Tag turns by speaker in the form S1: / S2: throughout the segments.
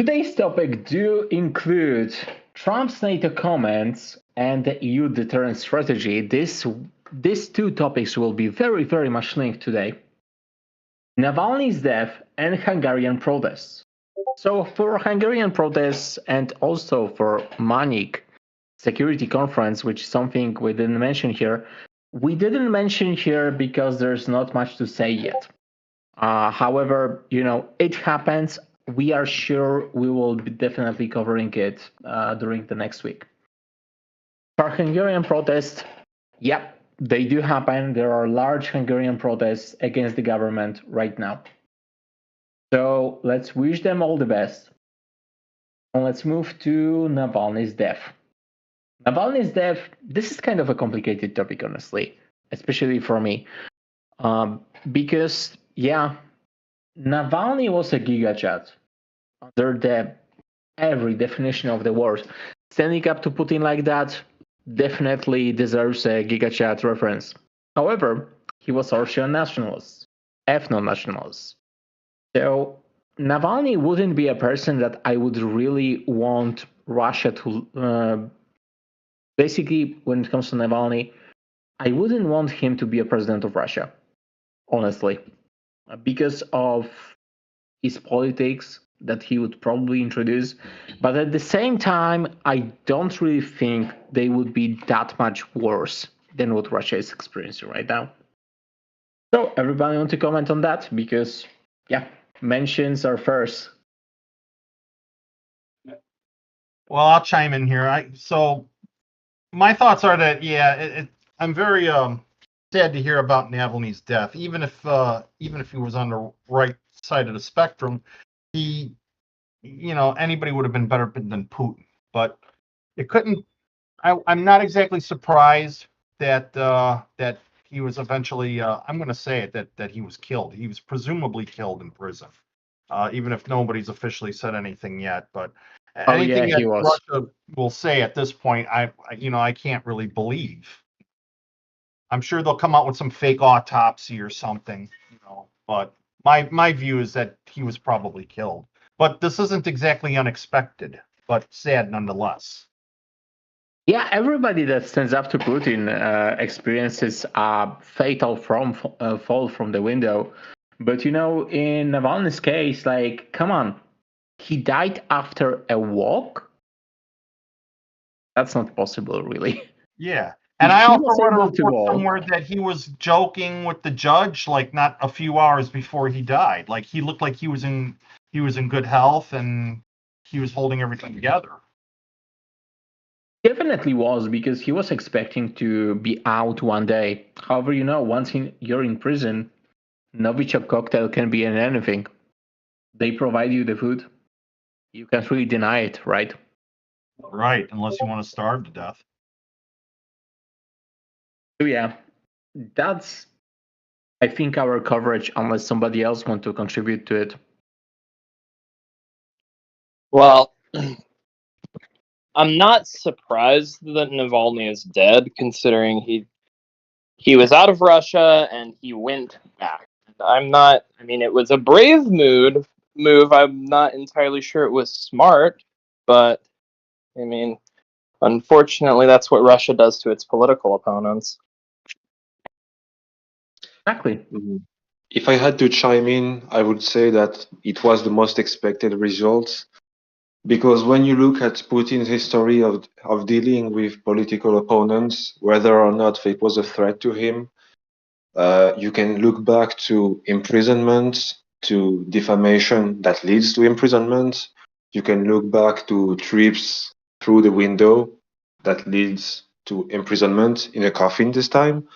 S1: Today's topic do include Trump's NATO comments and the EU deterrence strategy. These two topics will be very, very much linked today. Navalny's death and Hungarian protests. So for Hungarian protests and also for Manik security conference, which is something we didn't mention here, we didn't mention here because there's not much to say yet. However, it happens. We are sure we will be definitely covering it during the next week. For Hungarian protests, yep, they do happen. There are large Hungarian protests against the government right now. So let's wish them all the best. And let's move to Navalny's death. Navalny's death, this is kind of a complicated topic, honestly, especially for me. Because, Navalny was a gigachat under every definition of the word. Standing up to Putin like that definitely deserves a gigachat reference. However, he was also a nationalist, ethno-nationalist. So Navalny wouldn't be a person that I would really want Russia to... basically, when it comes to Navalny, I wouldn't want him to be a president of Russia, honestly, because of his politics that he would probably introduce. But at the same time, I don't really think they would be that much worse than what Russia is experiencing right now. So everybody want to comment on that? Because, mentions are first.
S2: Well, I'll chime in here. So my thoughts are that, I'm very sad to hear about Navalny's death. Even if he was on the right side of the spectrum, anybody would have been better than Putin. But it couldn't. I'm not exactly surprised that he was eventually. I'm going to say it that he was killed. He was presumably killed in prison, even if nobody's officially said anything yet. But anything that Russia will say at this point, I can't really believe. I'm sure they'll come out with some fake autopsy or something, But my view is that he was probably killed. But this isn't exactly unexpected, but sad nonetheless.
S1: Yeah, everybody that stands up to Putin experiences a fatal fall from the window. But, in Navalny's case, come on, he died after a walk? That's not possible, really.
S2: Yeah. And I also read a report somewhere that he was joking with the judge, not a few hours before he died. He looked like he was in good health and he was holding everything together.
S1: Definitely was, because he was expecting to be out one day. However, once you're in prison, Novichok cocktail can be in anything. They provide you the food. You can't really deny it, right?
S2: Right, unless you want to starve to death.
S1: So that's, I think, our coverage, unless somebody else wants to contribute to it.
S3: Well, I'm not surprised that Navalny is dead, considering he was out of Russia and he went back. It was a brave move. I'm not entirely sure it was smart, but unfortunately, that's what Russia does to its political opponents.
S1: Exactly.
S4: If I had to chime in, I would say that it was the most expected result. Because when you look at Putin's history of dealing with political opponents, whether or not it was a threat to him, you can look back to imprisonment, to defamation that leads to imprisonment. You can look back to trips through the window that leads to imprisonment in a coffin this time.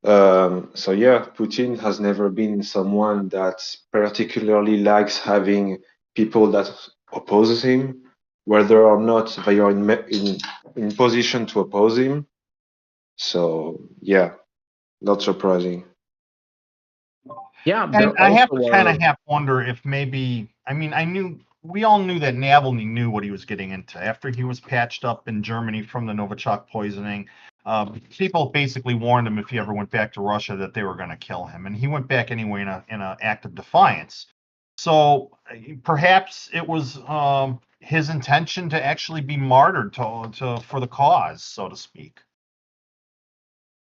S4: Putin has never been someone that particularly likes having people that opposes him, whether or not they are in position to oppose him. So not surprising.
S2: Yeah, and I have to kind of wonder if maybe we all knew that Navalny knew what he was getting into after he was patched up in Germany from the Novichok poisoning. People basically warned him if he ever went back to Russia that they were going to kill him, and he went back anyway in an act of defiance. So perhaps it was his intention to actually be martyred for the cause, so to speak.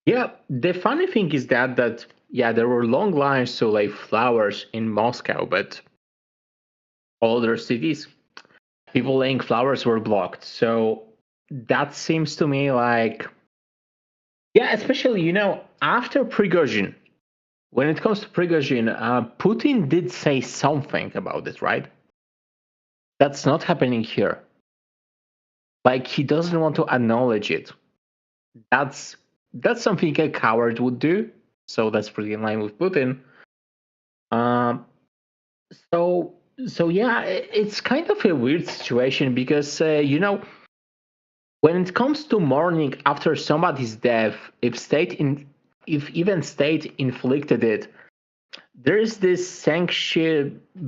S1: Yeah, the funny thing is that yeah, there were long lines to lay flowers in Moscow, but all other cities, people laying flowers were blocked. So that seems to me like, yeah, especially after Prigozhin. When it comes to Prigozhin, Putin did say something about it, right? That's not happening here. Like he doesn't want to acknowledge it. That's something a coward would do. So that's pretty in line with Putin. Um, so yeah, it's kind of a weird situation because when it comes to mourning after somebody's death, if even state inflicted it, there is this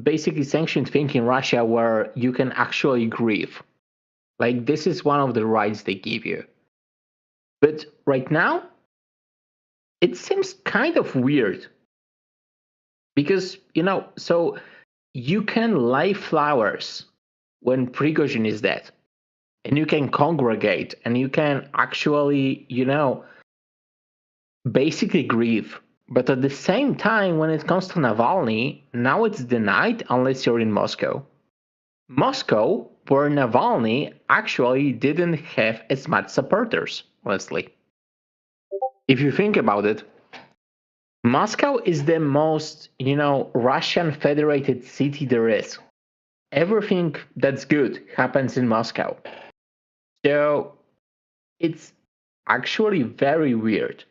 S1: basically sanctioned thing in Russia where you can actually grieve. Like this is one of the rights they give you. But right now, it seems kind of weird because so you can lay flowers when Prigozhin is dead, and you can congregate, and you can actually basically grieve. But at the same time, when it comes to Navalny, now it's denied unless you're in Moscow. Moscow, where Navalny actually didn't have as much supporters, honestly. If you think about it, Moscow is the most, Russian federated city there is. Everything that's good happens in Moscow. So it's actually very weird.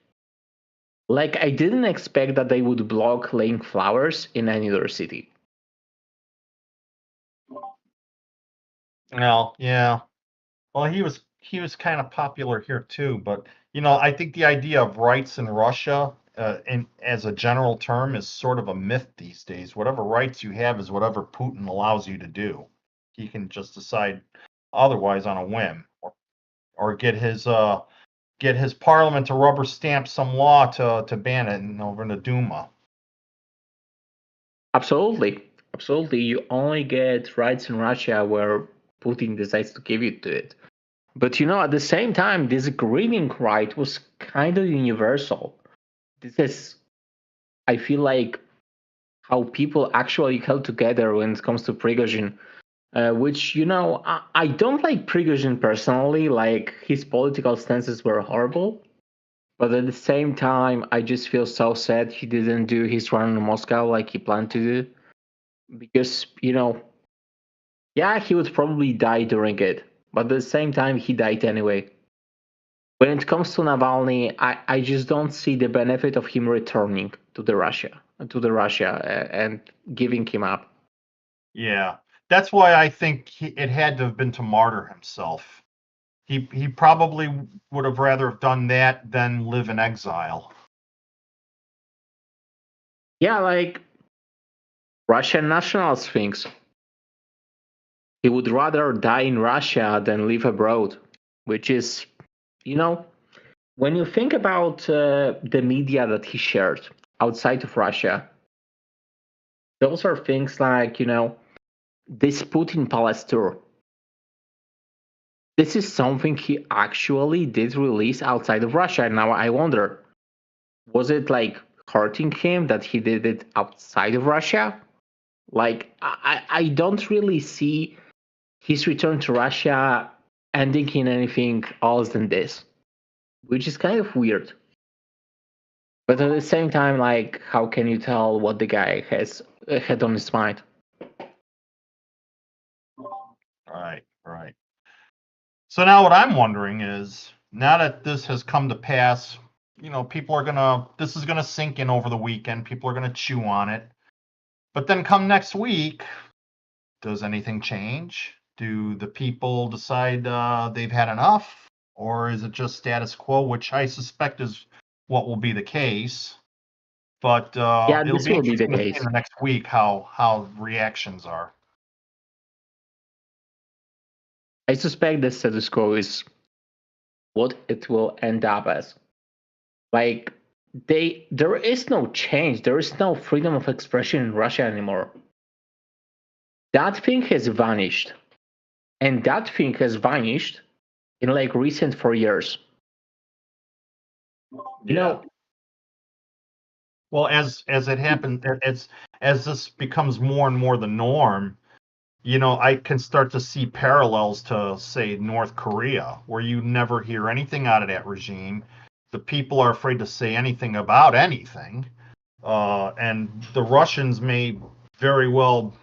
S1: Like, I didn't expect that they would block laying flowers in any other city.
S2: Well, yeah. Well, he was kind of popular here too, but I think the idea of rights in Russia, as a general term, is sort of a myth these days. Whatever rights you have is whatever Putin allows you to do. He can just decide otherwise on a whim, or get his parliament to rubber stamp some law to ban it over in the Duma.
S1: Absolutely. Absolutely. You only get rights in Russia where Putin decides to give it to it. But at the same time, this grieving right was kind of universal. This is, I feel like, how people actually held together when it comes to Prigozhin. Which, I don't like Prigozhin personally. Like, his political stances were horrible. But at the same time, I just feel so sad he didn't do his run in Moscow like he planned to do. Because, yeah, he would probably die during it. But at the same time, he died anyway. When it comes to Navalny, I just don't see the benefit of him returning to Russia and giving him up.
S2: Yeah, that's why I think it had to have been to martyr himself. He probably would have rather have done that than live in exile.
S1: Yeah, like Russian nationals thinks. He would rather die in Russia than live abroad, which is, when you think about the media that he shared outside of Russia, those are things like, this Putin Palace tour. This is something he actually did release outside of Russia. And now I wonder, was it like hurting him that he did it outside of Russia? Like, I don't really see his return to Russia ending in anything else than this, which is kind of weird. But at the same time, like, how can you tell what the guy has had on his mind?
S2: Right. So now what I'm wondering is, now that this has come to pass, this is gonna sink in over the weekend. People are gonna chew on it. But then come next week, does anything change? Do the people decide they've had enough? Or is it just status quo, which I suspect is what will be the case? But
S1: Yeah,
S2: it'll
S1: this
S2: be
S1: will be the
S2: interesting to see
S1: case.
S2: in the next week how reactions are.
S1: I suspect the status quo is what it will end up as. Like, there is no change. There is no freedom of expression in Russia anymore. that thing has vanished. And that thing has vanished in like recent 4 years. You know,
S2: Well, as it happens, as this becomes more and more the norm, I can start to see parallels to, say, North Korea, where you never hear anything out of that regime. The people are afraid to say anything about anything, and the Russians may very well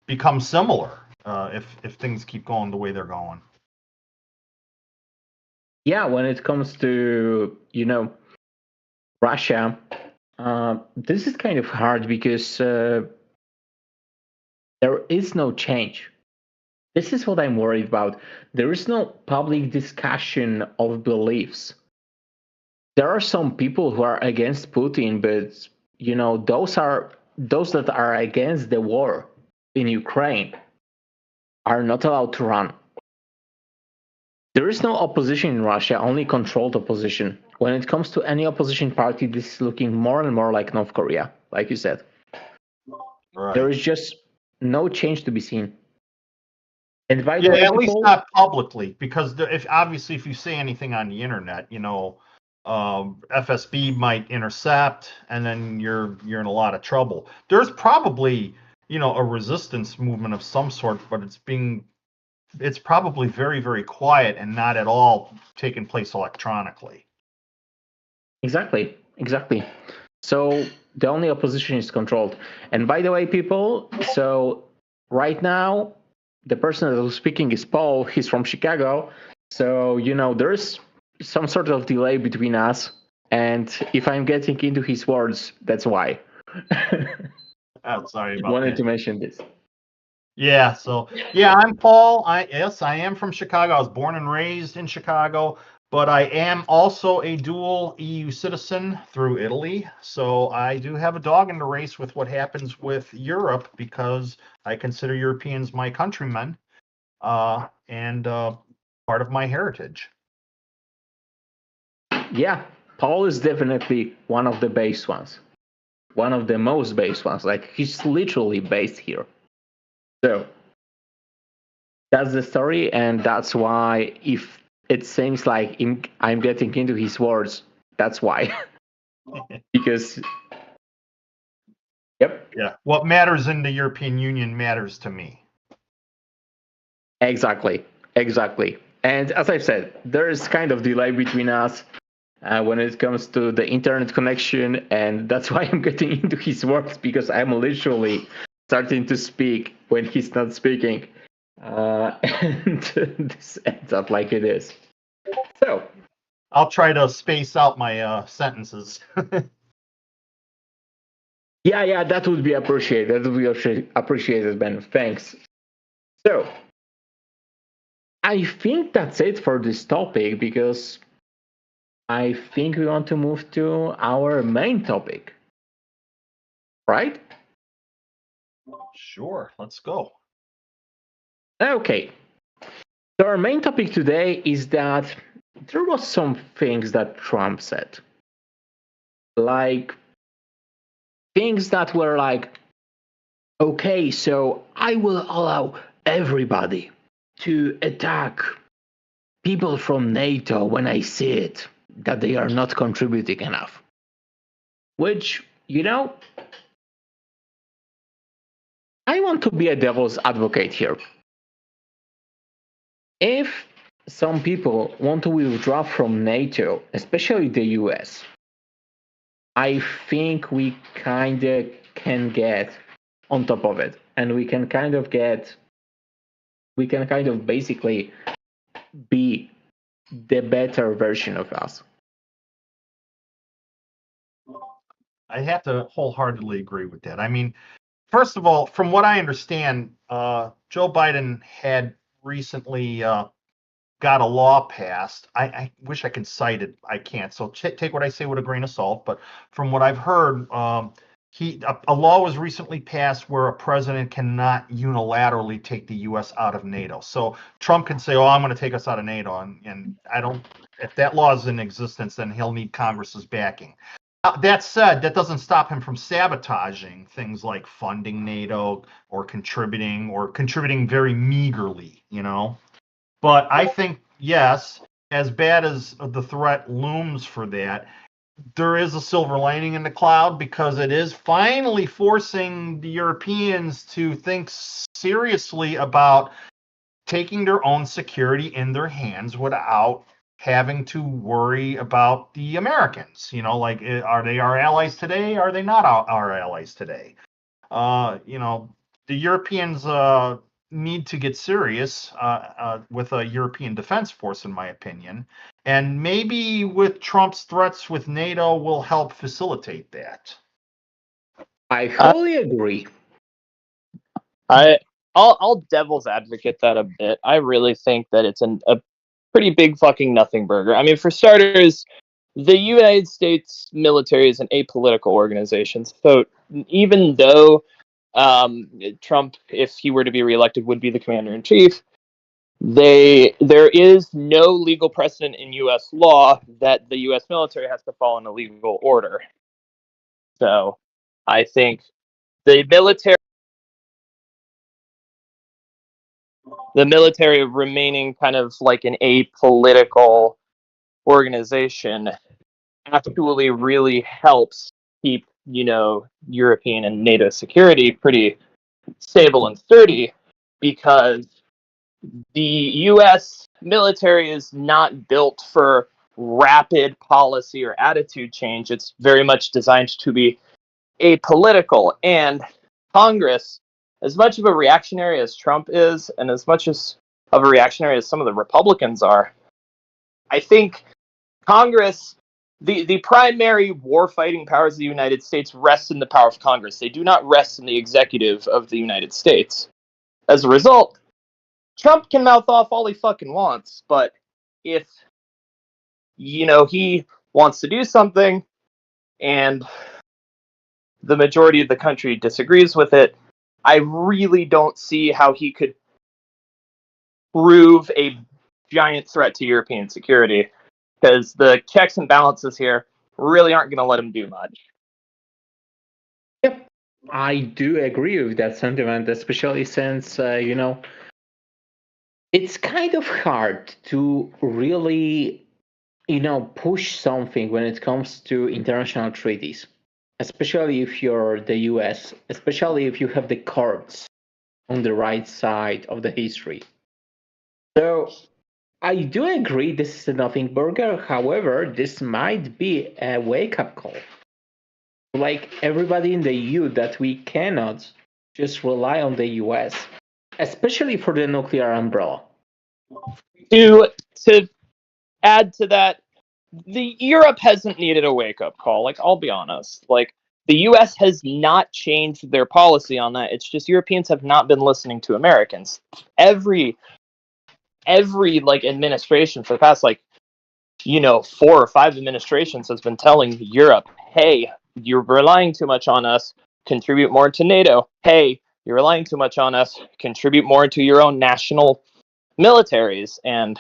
S2: become similar if things keep going the way they're going.
S1: yeah, when it comes to, Russia, this is kind of hard because there is no change. This is what I'm worried about. There is no public discussion of beliefs. There are some people who are against Putin, but those that are against the war in Ukraine are not allowed to run. There is no opposition in Russia, only controlled opposition. When it comes to any opposition party, this is looking more and more like North Korea, like you said.
S2: Right.
S1: There is just no change to be seen. And by the
S2: Yeah,
S1: way,
S2: at least
S1: people,
S2: not publicly, because if you say anything on the internet, FSB might intercept, and then you're in a lot of trouble. There's probably a resistance movement of some sort, but it's probably very, very quiet and not at all taking place electronically.
S1: exactly. So the only opposition is controlled. And by the way, people, so right now, the person that was speaking is Paul. He's from Chicago. So, there's some sort of delay between us. And if I'm getting into his words, that's why.
S2: I'm sorry about
S1: Wanted
S2: that.
S1: to mention this.
S2: Yeah, so I'm Paul. I am from Chicago. I was born and raised in Chicago, but I am also a dual EU citizen through Italy. So I do have a dog in the race with what happens with Europe, because I consider Europeans my countrymen, and part of my heritage.
S1: Yeah, Paul is definitely one of the base ones. One of the most base ones. Like, he's literally based here. So that's the story, and that's why if it seems like I'm getting into his words, that's why. Because, yep.
S2: Yeah, what matters in the European Union matters to me.
S1: Exactly. And as I said, there is kind of delay between us when it comes to the internet connection, and that's why I'm getting into his words, because I'm literally starting to speak when he's not speaking. And this ends up like it is. So
S2: I'll try to space out my sentences.
S1: yeah, that would be appreciated. That would be appreciated, Ben. Thanks. So I think that's it for this topic, because I think we want to move to our main topic, right?
S2: Sure, let's go.
S1: Okay. So our main topic today is that there was some things that Trump said. Like, things that were like, okay, so I will allow everybody to attack people from NATO when I see it, that they are not contributing enough. Which, I want to be a devil's advocate here. If some people want to withdraw from NATO, especially the US, I think we kind of can get on top of it, and we can kind of basically be the better version of us.
S2: I have to wholeheartedly agree with that. I mean, first of all, from what I understand, Joe Biden had recently got a law passed. I wish I could cite it. I can't. So take what I say with a grain of salt. But from what I've heard, a law was recently passed where a president cannot unilaterally take the U.S. out of NATO. So Trump can say, "Oh, I'm going to take us out of NATO," and I don't. If that law is in existence, then he'll need Congress's backing. That said, that doesn't stop him from sabotaging things like funding NATO or contributing very meagerly, But I think, yes, as bad as the threat looms for that, there is a silver lining in the cloud because it is finally forcing the Europeans to think seriously about taking their own security in their hands without having to worry about the Americans. Like, are they our allies today? Are they not our allies today? The Europeans need to get serious with a European defense force, in my opinion. And maybe with Trump's threats with NATO will help facilitate that.
S1: I fully agree.
S3: I'll devil's advocate that a bit. I really think that it's a pretty big fucking nothing burger. I mean, for starters, the United States military is an apolitical organization. So even though Trump, if he were to be reelected, would be the commander-in-chief, there is no legal precedent in U.S. law that the U.S. military has to follow in a legal order. So I think the military remaining kind of like an apolitical organization actually really helps keep, European and NATO security pretty stable and sturdy, because the U.S. military is not built for rapid policy or attitude change. It's very much designed to be apolitical. And Congress, as much of a reactionary as Trump is, and as much of a reactionary as some of the Republicans are, I think Congress, the primary war-fighting powers of the United States rest in the power of Congress. They do not rest in the executive of the United States. As a result, Trump can mouth off all he fucking wants, but if, he wants to do something and the majority of the country disagrees with it, I really don't see how he could prove a giant threat to European security, because the checks and balances here really aren't going to let him do much.
S1: Yep, I do agree with that sentiment, especially since, it's kind of hard to really, push something when it comes to international treaties, especially if you're the US, especially if you have the cards on the right side of the history. So I do agree this is a nothing burger. However, this might be a wake-up call. Like everybody in the EU, that we cannot just rely on the US, especially for the nuclear umbrella.
S3: To add to that, the Europe hasn't needed a wake-up call. Like, I'll be honest. Like, the US has not changed their policy on that. It's just Europeans have not been listening to Americans. Every like administration for the past 4 or 5 administrations has been telling Europe, hey, you're relying too much on us, contribute more to NATO. Hey, you're relying too much on us, contribute more to your own national militaries. And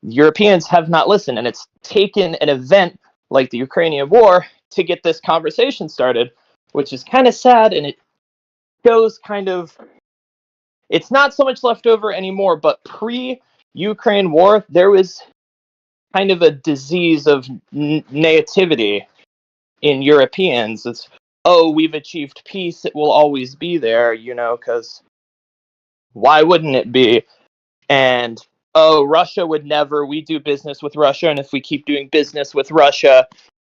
S3: Europeans have not listened, and it's taken an event like the Ukrainian war to get this conversation started, which is kind of sad, and it shows it's not so much left over anymore, but pre-Ukraine war, there was kind of a disease of naivety in Europeans. It's, oh, we've achieved peace, it will always be there, because why wouldn't it be? And, oh, Russia would never, we do business with Russia, and if we keep doing business with Russia,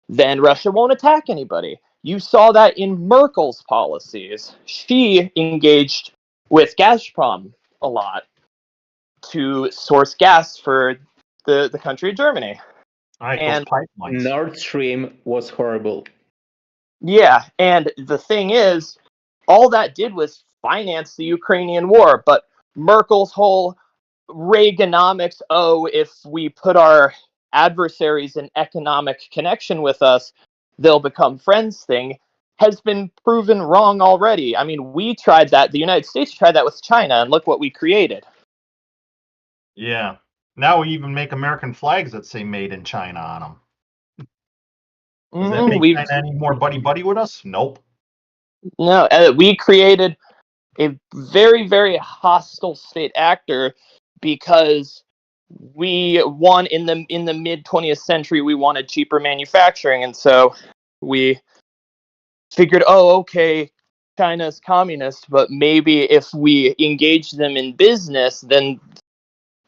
S3: then Russia won't attack anybody. You saw that in Merkel's policies. She engaged with Gazprom a lot to source gas for the country of Germany.
S2: And
S1: Nord Stream was horrible.
S3: Yeah, and the thing is, all that did was finance the Ukrainian war, but Merkel's whole Reaganomics, oh, if we put our adversaries in economic connection with us, they'll become friends thing, has been proven wrong already. I mean, we tried that, the United States tried that with China, and look what we created.
S2: Yeah. Now we even make American flags that say made in China on them. Does that make
S3: We've
S2: China any more buddy-buddy with us? Nope.
S3: no, we created a very, very hostile state actor because we won in the mid 20th century. We wanted cheaper manufacturing, and so we figured, oh, okay, China's communist, but maybe if we engage them in business, then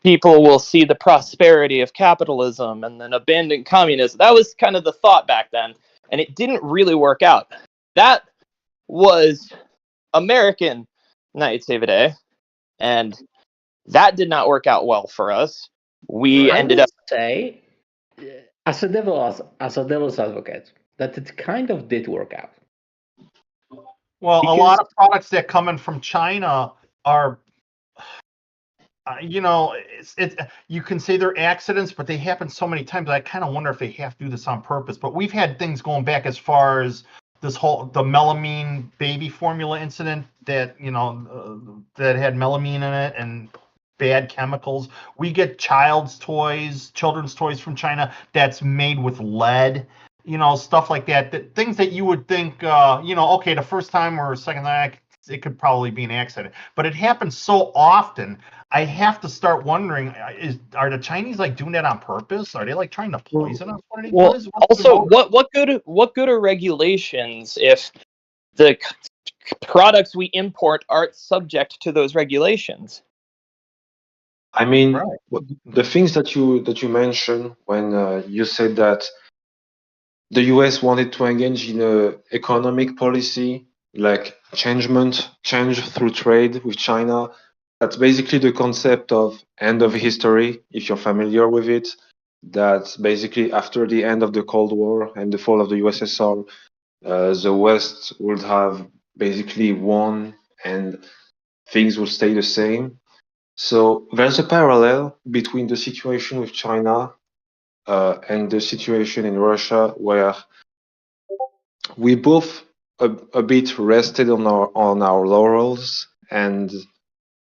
S3: people will see the prosperity of capitalism and then abandon communism. That was kind of the thought back then, and it didn't really work out. That was American Night Save a Day, and that did not work out well for us. We
S1: I
S3: ended
S1: would
S3: up
S1: say, as a devil's advocate, that it kind of did work out.
S2: Well, a
S1: Because-
S2: lot of products that come in from China are, it's you can say they're accidents, but they happen so many times. I kind of wonder if they have to do this on purpose. But we've had things going back as far as the melamine baby formula incident that that had melamine in it and bad chemicals. We get children's toys from China that's made with lead. Stuff like that. Things that you would think, okay, the first time or second time, it could probably be an accident. But it happens so often, I have to start wondering: are the Chinese doing that on purpose? Are they trying to poison us?
S3: Well, also, what good are regulations if the products we import aren't subject to those regulations?
S4: I mean,
S2: Right.
S4: the things that you mentioned when you said that the US wanted to engage in a economic policy like change through trade with China. That's basically the concept of end of history, if you're familiar with it. That's basically after the end of the Cold War and the fall of the USSR, the West would have basically won and things would stay the same. So there's a parallel between the situation with China and the situation in Russia, where we both a bit rested on our laurels, and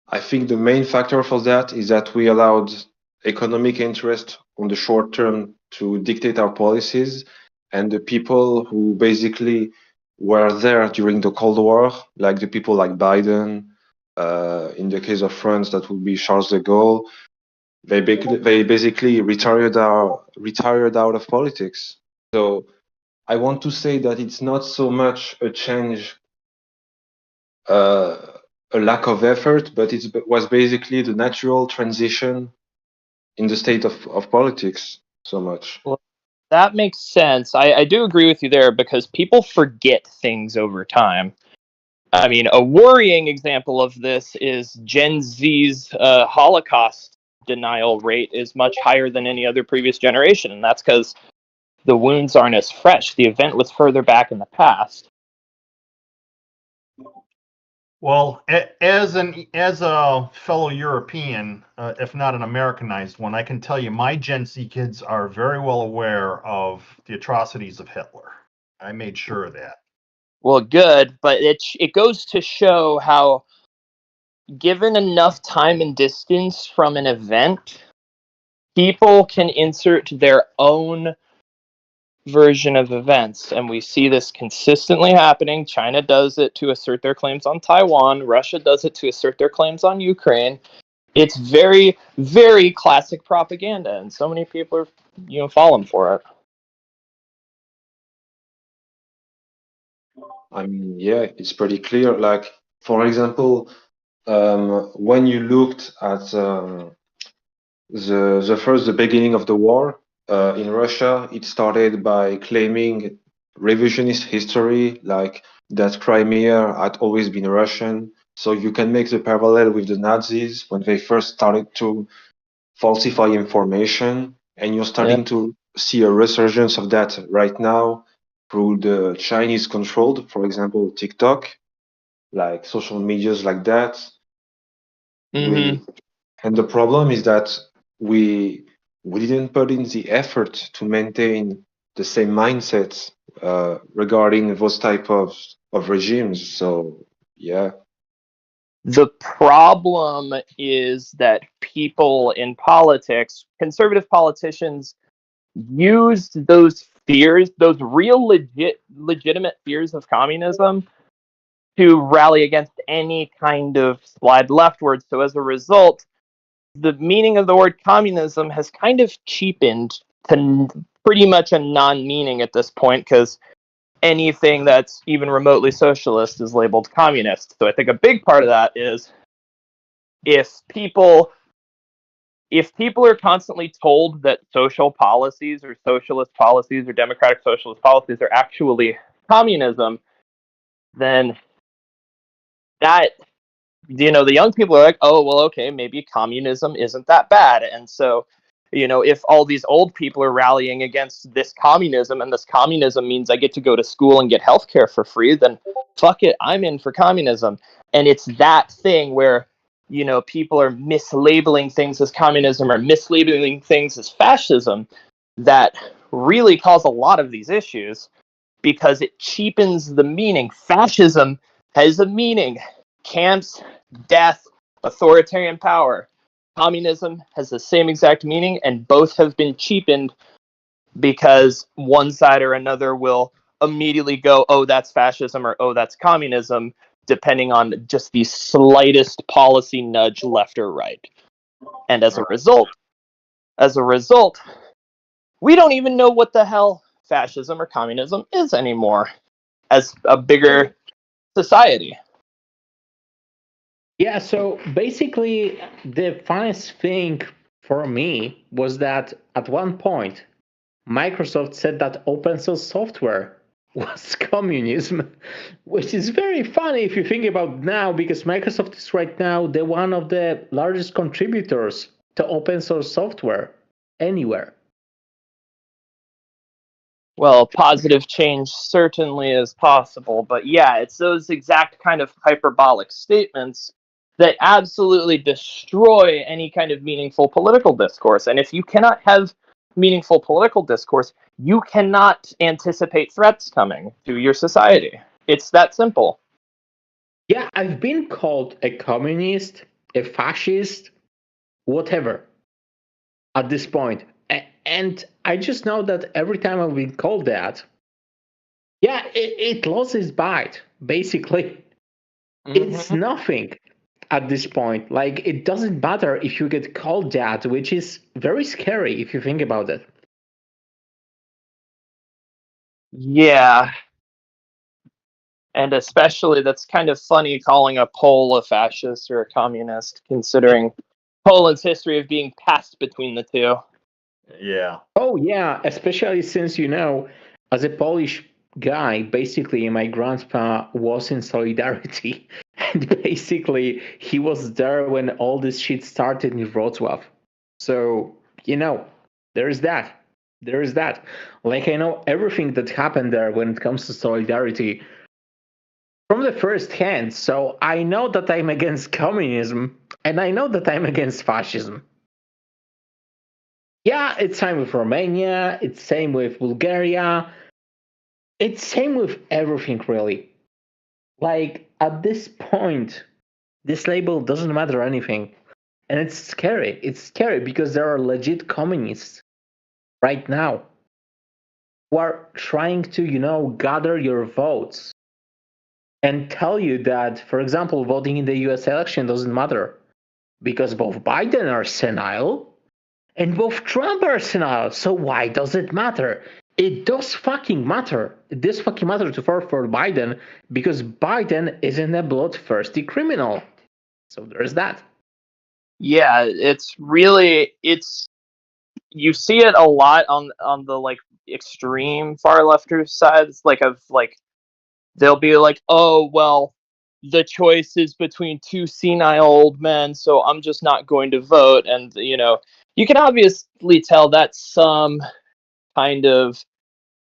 S4: I think the main factor for that is that we allowed economic interest on the short term to dictate our policies, and the people who basically were there during the Cold War, like the people like Biden, in the case of France, that would be Charles de Gaulle, they basically retired out of politics. So I want to say that it's not so much a change, a lack of effort, but it was basically the natural transition in the state of politics so much.
S3: Well, that makes sense. I do agree with you there because people forget things over time. I mean, a worrying example of this is Gen Z's Holocaust denial rate is much higher than any other previous generation, and that's because the wounds aren't as fresh. The event was further back in the past.
S2: Well, as a fellow European, if not an Americanized one, I can tell you my Gen Z kids are very well aware of the atrocities of Hitler. I made sure of that.
S3: Well, good, but it goes to show how, given enough time and distance from an event, people can insert their own version of events, and we see this consistently happening. China does it to assert their claims on Taiwan. Russia does it to assert their claims on Ukraine. It's very, very classic propaganda, and so many people are, falling for it.
S4: I mean, yeah, it's pretty clear. Like, for example, when you looked at the beginning of the war in Russia, it started by claiming revisionist history, like that Crimea had always been Russian. So you can make the parallel with the Nazis when they first started to falsify information, and you're starting to see a resurgence of that right now through the Chinese controlled, for example, TikTok, like social medias like that. And the problem is that we didn't put in the effort to maintain the same mindset regarding those type of regimes. So yeah.
S3: The problem is that people in politics, conservative politicians, used those fears, those real legitimate fears of communism, to rally against any kind of slide leftward. So as a result, the meaning of the word communism has kind of cheapened to pretty much a non-meaning at this point, because anything that's even remotely socialist is labeled communist. So I think a big part of that is if people are constantly told that social policies or socialist policies or democratic socialist policies are actually communism, then that, the young people are like, oh, well, okay, maybe communism isn't that bad. And so, if all these old people are rallying against this communism, and this communism means I get to go to school and get healthcare for free, then fuck it, I'm in for communism. And it's that thing where, people are mislabeling things as communism or mislabeling things as fascism that really cause a lot of these issues, because it cheapens the meaning. Fascism has a meaning: camps, death, authoritarian power. Communism has the same exact meaning, and both have been cheapened because one side or another will immediately go, oh, that's fascism, or oh, that's communism, depending on just the slightest policy nudge left or right. And as a result, we don't even know what the hell fascism or communism is anymore as a bigger society.
S1: Yeah, so basically, the funniest thing for me was that at one point, Microsoft said that open source software was communism, which is very funny if you think about now, because Microsoft is right now one of the largest contributors to open source software anywhere.
S3: Well, positive change certainly is possible, but yeah, it's those exact kind of hyperbolic statements that absolutely destroy any kind of meaningful political discourse. And if you cannot have meaningful political discourse, you cannot anticipate threats coming to your society. It's that simple.
S1: Yeah, I've been called a communist, a fascist, whatever at this point. And I just know that every time I've been called that, yeah, it lost its bite, basically. It's nothing at this point. Like, it doesn't matter if you get called that, which is very scary if you think about it.
S3: Yeah. And especially, that's kind of funny calling a Pole a fascist or a communist, considering Poland's history of being passed between the two.
S2: Yeah.
S1: Oh, yeah, especially since, as a Polish guy, basically my grandpa was in Solidarity. And basically, he was there when all this shit started in Wrocław. So, there's that. There's that. Like, I know everything that happened there when it comes to Solidarity from the first hand. So I know that I'm against communism, and I know that I'm against fascism. Yeah, it's same with Romania, it's same with Bulgaria, it's same with everything, really. Like, at this point, this label doesn't matter anything. And it's scary. It's scary because there are legit communists right now who are trying to, gather your votes and tell you that, for example, voting in the US election doesn't matter because both Biden are senile and both Trump are senile. So why does it matter? It does fucking matter. It does fucking matter to vote for Biden because Biden isn't a bloodthirsty criminal. So there's that.
S3: Yeah, you see it a lot on the like extreme far leftist sides, they'll be like, oh, well, the choice is between two senile old men, so I'm just not going to vote. And you can obviously tell that's some kind of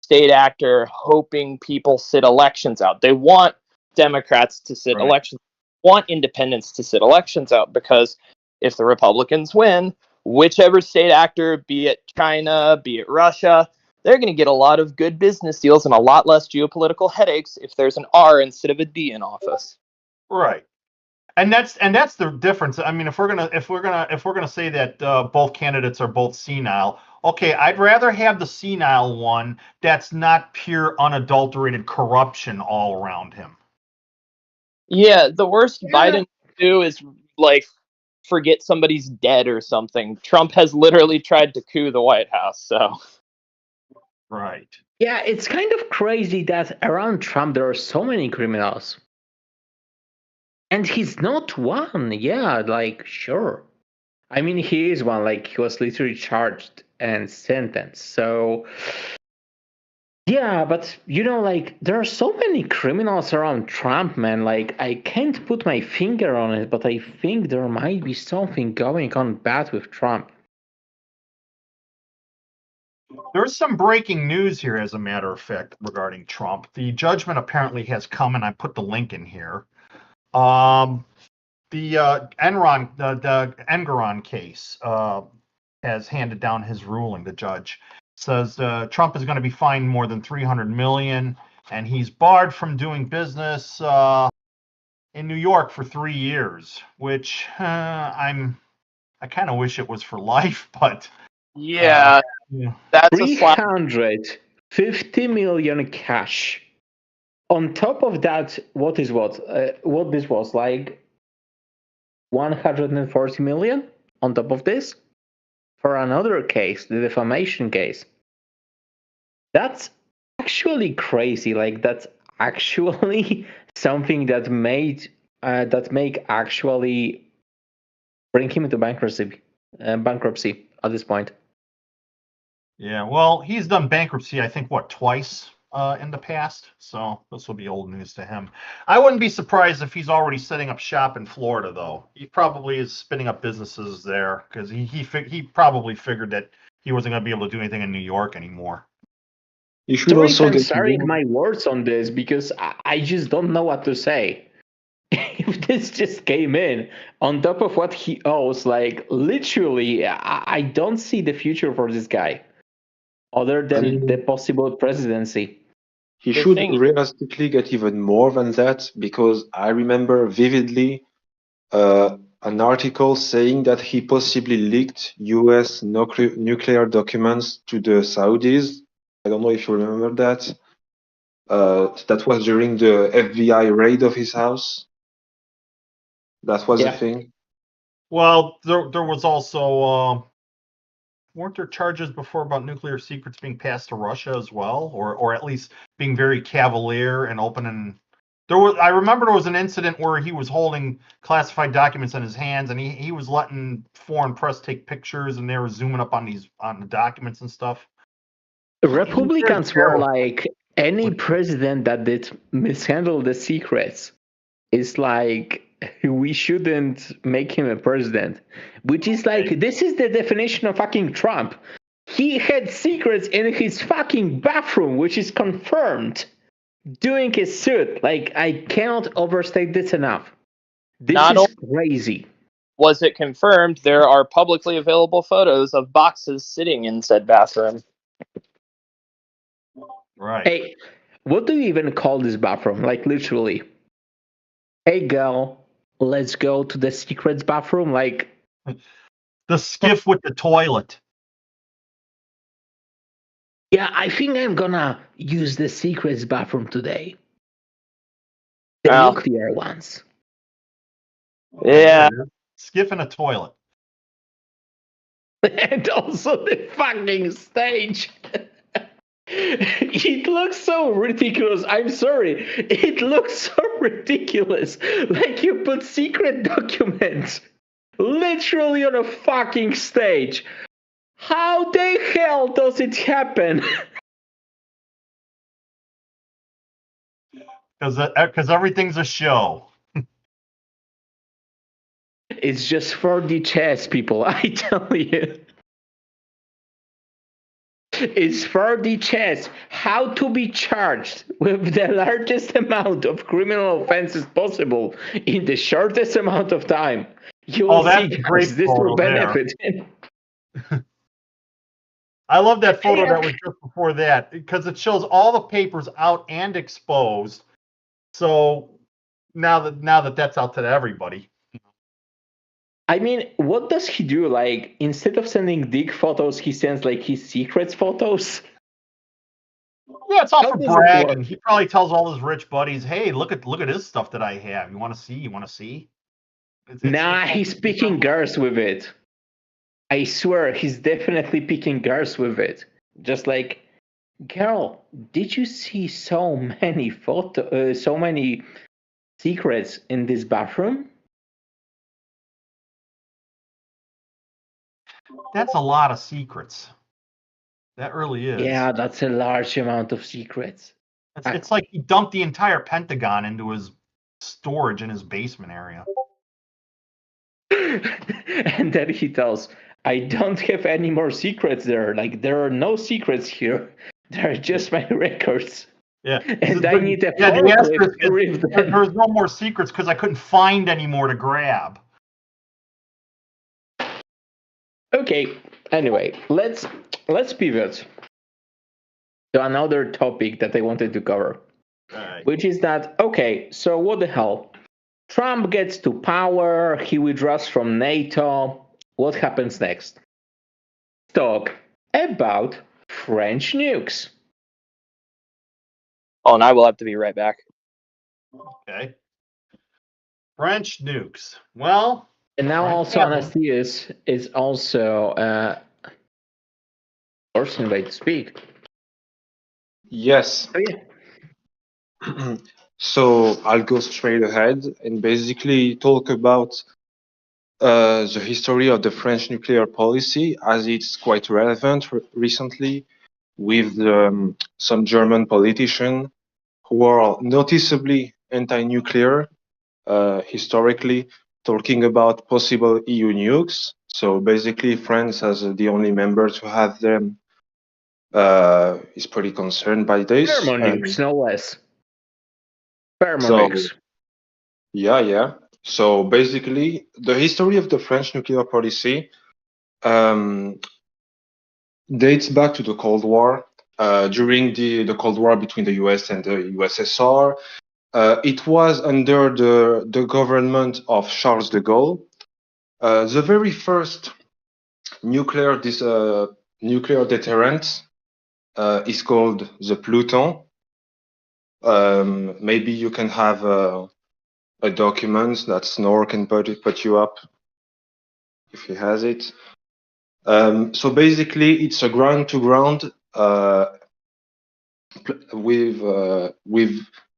S3: state actor hoping people sit elections out. They want Democrats to sit elections, want independents to sit elections out, because if the Republicans win, whichever state actor, be it China, be it Russia, they're going to get a lot of good business deals and a lot less geopolitical headaches if there's an R instead of a D in office.
S2: Right. And that's the difference. I mean, if we're gonna say that both candidates are both senile, okay, I'd rather have the senile one that's not pure unadulterated corruption all around him.
S3: Yeah, the worst
S1: Yeah.
S3: Biden can do is like forget somebody's dead or something. Trump has literally tried to coup the White House, so
S2: Right.
S1: Yeah, it's kind of crazy that around Trump there are so many criminals. And he's not one. Yeah, like, sure. I mean, he is one. Like, he was literally charged and sentenced. So, yeah, but, like, there are so many criminals around Trump, man. Like, I can't put my finger on it, but I think there might be something going on bad with Trump.
S2: There's some breaking news here, as a matter of fact, regarding Trump. The judgment apparently has come, and I put the link in here. The Enron case has handed down his ruling. The judge says Trump is going to be fined more than $300 million, and he's barred from doing business in New York for 3 years. Which I kind of wish it was for life, but
S3: yeah,
S2: yeah.
S3: that's a slap.
S1: 350 million cash. On top of that, what this was, like 140 million on top of this for another case, the defamation case. That's actually crazy. Like, that's actually something that make actually bring him into bankruptcy at this point.
S2: Yeah, well, he's done bankruptcy, I think, twice in the past. So this will be old news to him. I wouldn't be surprised if he's already setting up shop in Florida, though. He probably is spinning up businesses there because he probably figured that he wasn't going to be able to do anything in New York anymore.
S4: You should
S1: Sorry
S4: also
S1: if I'm
S4: get
S1: starring my words on this because I just don't know what to say. If this just came in on top of what he owes, like literally, I don't see the future for this guy other than the possible presidency.
S4: He
S3: The
S4: should
S3: thing-
S4: realistically get even more than that because I remember vividly an article saying that he possibly leaked US nuclear documents to the Saudis. I don't know if you remember that. That was during the FBI raid of his house. That was
S1: Yeah.
S4: a thing.
S2: Well, there was also weren't there charges before about nuclear secrets being passed to Russia as well, or at least being very cavalier and open? And I remember there was an incident where he was holding classified documents in his hands, and he was letting foreign press take pictures, and they were zooming up on the documents and stuff.
S1: Republicans were like, any president that did mishandle the secrets is like, we shouldn't make him a president. Which is like, this is the definition of fucking Trump. He had secrets in his fucking bathroom, which is confirmed doing his suit. Like, I cannot overstate this enough. This
S3: Not
S1: is crazy.
S3: Was it confirmed? There are publicly available photos of boxes sitting in said bathroom.
S2: Right.
S1: Hey, what do you even call this bathroom? Like, literally. Hey, girl, let's go to the secrets bathroom. Like,
S2: the skiff with the toilet.
S1: yeah, I think I'm gonna use the secrets bathroom today. The
S3: Well,
S1: nuclear ones.
S3: Yeah.
S2: Skiff and a toilet.
S1: And also the fucking stage. It looks so ridiculous. I'm sorry. It looks so ridiculous. Like you put secret documents literally on a fucking stage. How the hell does it happen?
S2: Because everything's a show.
S1: It's just 4D chess, people. I tell you. It's 4D chess. How to be charged with the largest amount of criminal offenses possible in the shortest amount of time. You will see, guys, this will benefit.
S2: I love that photo that was just before that because it shows all the papers out and exposed. So now that that's out to everybody.
S1: I mean, what does he do? Like, instead of sending dick photos, he sends like his secrets photos.
S2: Yeah, it's all
S1: How
S2: for
S1: does it
S2: bragging.
S1: work?
S2: He probably tells all his rich buddies, "Hey, look at this stuff that I have. You want to see? You want to see?"
S1: Nah, he's picking girls with it. I swear, he's definitely picking girls with it. Just like, girl, did you see so many so many secrets in this bathroom?
S2: That's a lot of secrets. That really is.
S1: Yeah, that's a large amount of secrets.
S2: It's like he dumped the entire Pentagon into his storage in his basement area.
S1: And then he tells, I don't have any more secrets there. Like, there are no secrets here. There are just my records.
S2: Yeah.
S1: And I need a
S2: the asterisk
S1: to read them.
S2: there's no more secrets because I couldn't find any more to grab.
S1: Okay, anyway, let's pivot to another topic that I wanted to cover.
S2: Right.
S1: Which is that, okay, so what the hell? Trump gets to power, he withdraws from NATO. What happens next? Let's talk about French nukes.
S3: Oh, and I will have to be right back.
S2: Okay. French nukes. Well,
S1: And now
S2: French
S1: also
S2: have them.
S1: Anastasius is also forcing me to speak.
S4: Yes.
S1: Oh, yeah.
S4: So I'll go straight ahead and basically talk about the history of the French nuclear policy, as it's quite relevant recently with some German politicians who are noticeably anti-nuclear historically, talking about possible EU nukes. So basically, France, as the only member to have them, is pretty concerned by this.
S1: Thermonukes, no less.
S4: So,
S1: Thermonukes.
S4: yeah. So basically, the history of the French nuclear policy dates back to the Cold War. During the Cold War between the US and the USSR, it was under the government of Charles de Gaulle. The very first nuclear deterrent is called the Pluton. Maybe you can have a document that Snore can put you up if he has it. So basically, it's a ground-to-ground with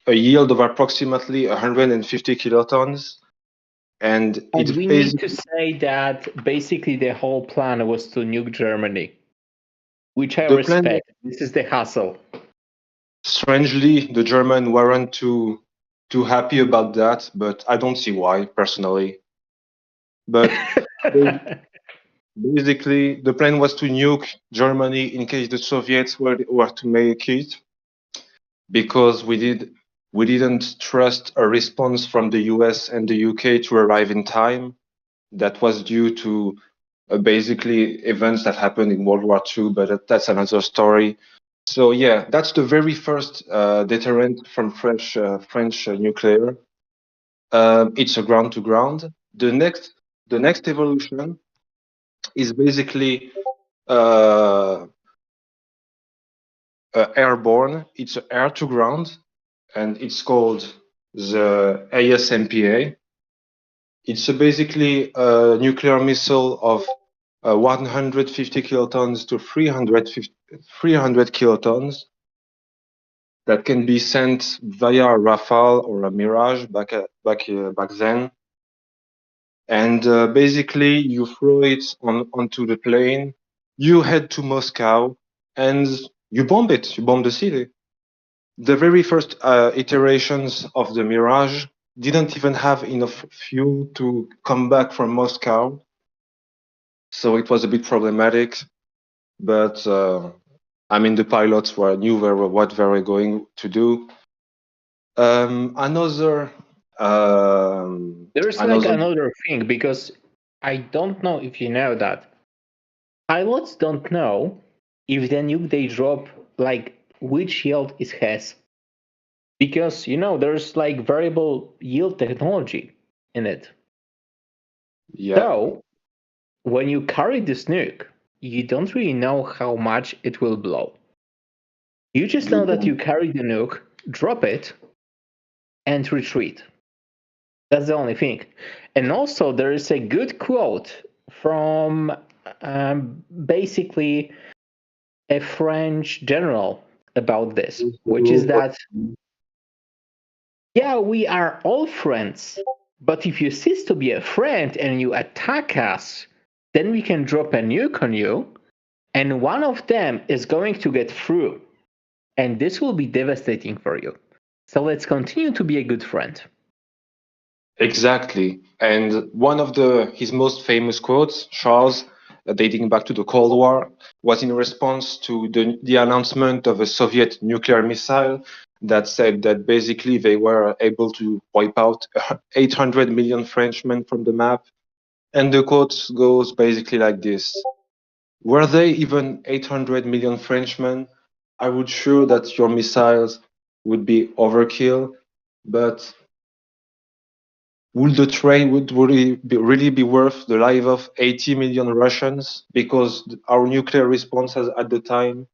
S4: a yield of approximately 150 kilotons. And it's
S1: we need to say that basically the whole plan was to nuke Germany, which I respect. This is the hassle.
S4: Strangely, the Germans weren't too happy about that, but I don't see why, personally. But basically, the plan was to nuke Germany in case the Soviets were to make it, because we didn't trust a response from the US and the UK to arrive in time. That was due to basically events that happened in World War II, but that's another story. So yeah, that's the very first deterrent from French nuclear. It's a ground-to-ground. The next evolution is basically airborne. It's air-to-ground, and it's called the ASMPA. It's basically a nuclear missile of 150 kilotons to 300 kilotons that can be sent via a Rafale or a Mirage back then. And basically, you throw it onto the plane, you head to Moscow, and you bomb it. You bomb the city. The very first iterations of the Mirage didn't even have enough fuel to come back from Moscow. So it was a bit problematic. But I mean, the pilots knew what they were going to do. Another
S1: thing, because I don't know if you know that pilots don't know if the nuke they drop, like, which yield it has. because there's like variable yield technology in it.
S4: Yeah.
S1: So when you carry this nuke, you don't really know how much it will blow. You just know that you carry the nuke, drop it, and retreat. That's the only thing. And also, there is a good quote from basically a French general about this, which is that, yeah, we are all friends, but if you cease to be a friend and you attack us, then we can drop a nuke on you, and one of them is going to get through, and this will be devastating for you. So let's continue to be a good friend.
S4: Exactly. And one of his most famous quotes, Charles, dating back to the Cold War, was in response to the announcement of a Soviet nuclear missile that said that basically they were able to wipe out 800 million Frenchmen from the map. And the quote goes basically like this. Were they even 800 million Frenchmen? I would sure that your missiles would be overkill, but would the train really be worth the life of 80 million Russians? Because our nuclear responses at the time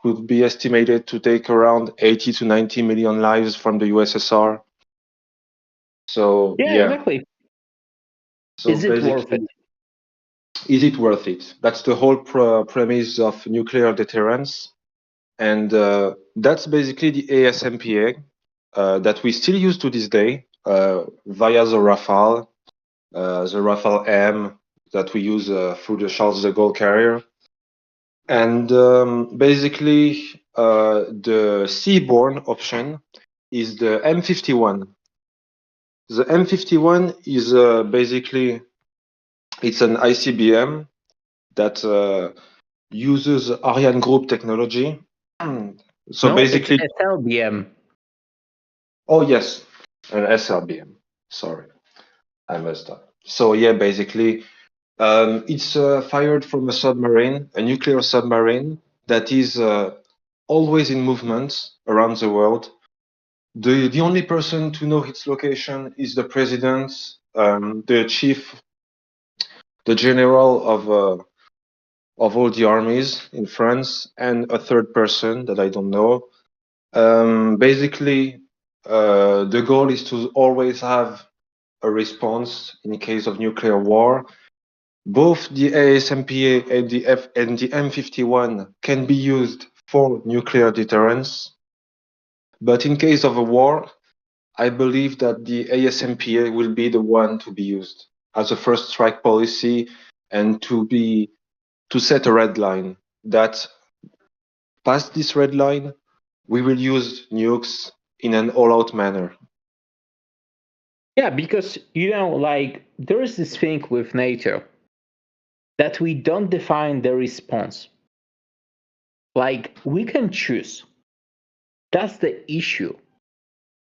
S4: could be estimated to take around 80 to 90 million lives from the USSR. So
S1: Yeah, exactly.
S4: So
S1: is it worth it?
S4: Is it worth it? That's the whole premise of nuclear deterrence. And that's basically the ASMPA that we still use to this day via the Rafale M that we use through the Charles de Gaulle carrier. And basically, the seaborne option is the M51. The M51 is basically, it's an ICBM that uses Ariane Group technology. So
S1: no,
S4: basically,
S1: it's SLBM.
S4: Oh yes, an SLBM. Sorry, I messed up. So yeah, basically, it's fired from a submarine, a nuclear submarine that is always in movement around the world. The only person to know its location is the president, the chief, the general of all the armies in France, and a third person that I don't know. Basically, the goal is to always have a response in case of nuclear war. Both the ASMPA and the M51 can be used for nuclear deterrence. But in case of a war, I believe that the ASMPA will be the one to be used as a first strike policy and to set a red line that past this red line, we will use nukes in an all-out manner.
S1: Yeah, because like there is this thing with NATO that we don't define the response. Like we can choose. That's the issue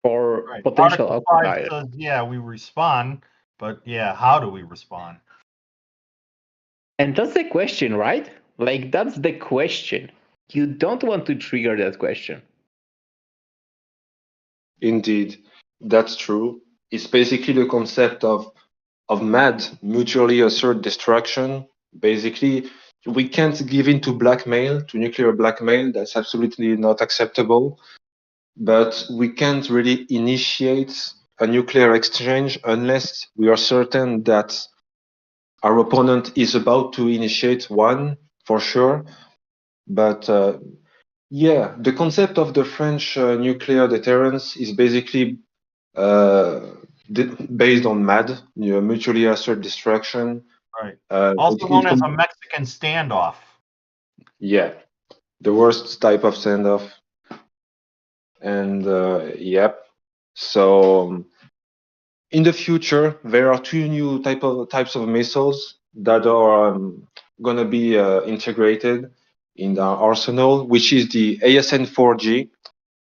S1: for potential
S2: Article 5
S1: occupiers.
S2: says, yeah, we respond, but yeah, how do we respond?
S1: And that's the question, right? Like that's the question. You don't want to trigger that question.
S4: Indeed, that's true. It's basically the concept of MAD, mutually assured destruction. Basically, we can't give in to blackmail, to nuclear blackmail. That's absolutely not acceptable. But we can't really initiate a nuclear exchange unless we are certain that our opponent is about to initiate one, for sure. But yeah, the concept of the French nuclear deterrence is basically based on MAD, mutually assured destruction.
S2: Right. Also known as a Mexican standoff.
S4: Yeah, the worst type of standoff. And yep. So in the future, there are two new types of missiles that are going to be integrated in our arsenal, which is the ASN-4G,